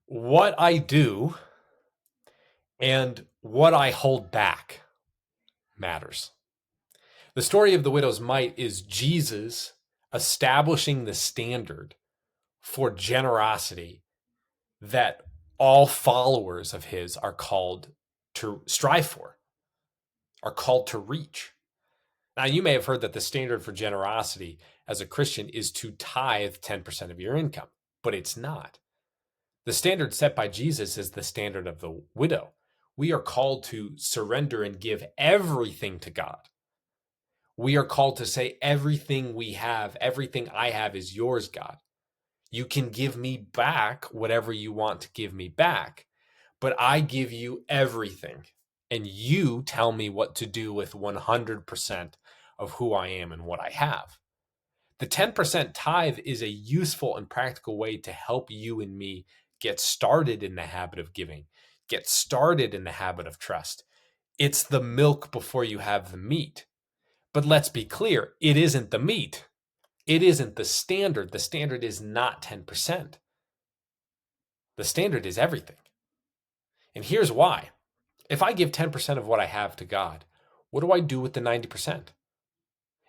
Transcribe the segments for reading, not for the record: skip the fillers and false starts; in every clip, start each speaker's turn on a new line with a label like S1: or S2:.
S1: What I do and what I hold back matters. The story of the widow's mite is Jesus establishing the standard for generosity that all followers of his are called to strive for, are called to reach. Now, you may have heard that the standard for generosity as a Christian is to tithe 10% of your income, but it's not. The standard set by Jesus is the standard of the widow. We are called to surrender and give everything to God. We are called to say, everything we have, everything I have is yours, God. You can give me back whatever you want to give me back, but I give you everything. And you tell me what to do with 100% of who I am and what I have. The 10% tithe is a useful and practical way to help you and me get started in the habit of giving, get started in the habit of trust. It's the milk before you have the meat. But let's be clear, it isn't the meat. It isn't the standard. The standard is not 10%. The standard is everything. And here's why. If I give 10% of what I have to God, what do I do with the 90%?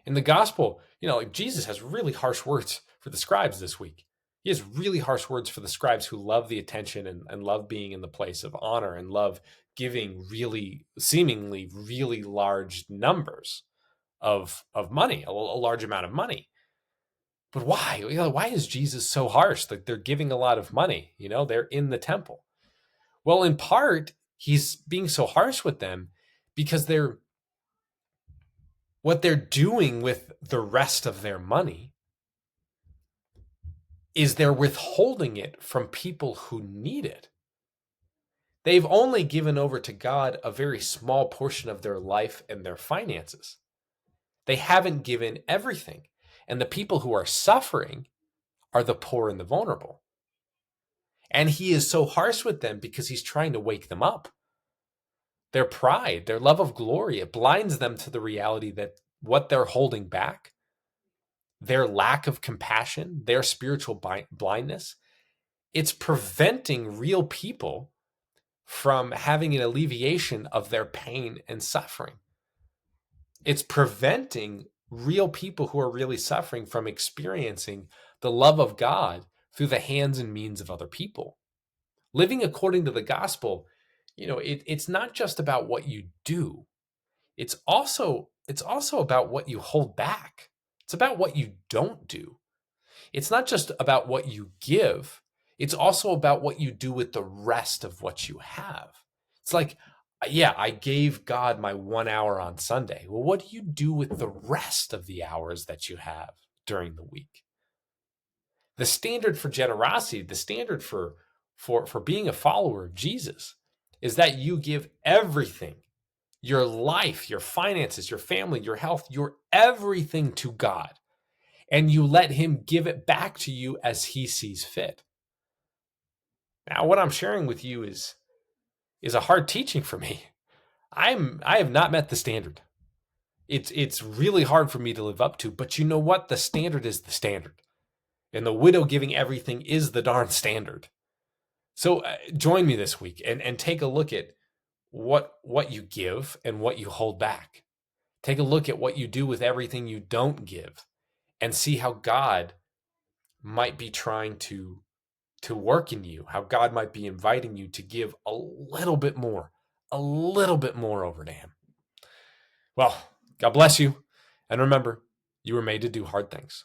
S1: In the gospel, like Jesus has really harsh words for the scribes this week. He has really harsh words for the scribes who love the attention and love being in the place of honor and love giving really, seemingly really large numbers of money, a large amount of money. But why? Why is Jesus so harsh? Like they're giving a lot of money, they're in the temple. Well, in part, he's being so harsh with them because what they're doing with the rest of their money is they're withholding it from people who need it. They've only given over to God a very small portion of their life and their finances. They haven't given everything. And the people who are suffering are the poor and the vulnerable. And he is so harsh with them because he's trying to wake them up. Their pride, their love of glory, it blinds them to the reality that what they're holding back, their lack of compassion, their spiritual blindness, it's preventing real people from having an alleviation of their pain and suffering. It's preventing real people who are really suffering from experiencing the love of God through the hands and means of other people. Living according to the gospel, it's not just about what you do. It's also about what you hold back. It's about what you don't do. It's not just about what you give. It's also about what you do with the rest of what you have. It's like, yeah, I gave God my 1 hour on Sunday. Well, what do you do with the rest of the hours that you have during the week? The standard for generosity, the standard for being a follower of Jesus is that you give everything, your life, your finances, your family, your health, your everything to God. And you let him give it back to you as he sees fit. Now, what I'm sharing with you is a hard teaching for me. I have not met the standard. It's really hard for me to live up to, but you know what? The standard is the standard. And the widow giving everything is the darn standard. So join me this week and take a look at what you give and what you hold back. Take a look at what you do with everything you don't give and see how God might be trying to work in you, how God might be inviting you to give a little bit more over to him. Well, God bless you. And remember, you were made to do hard things.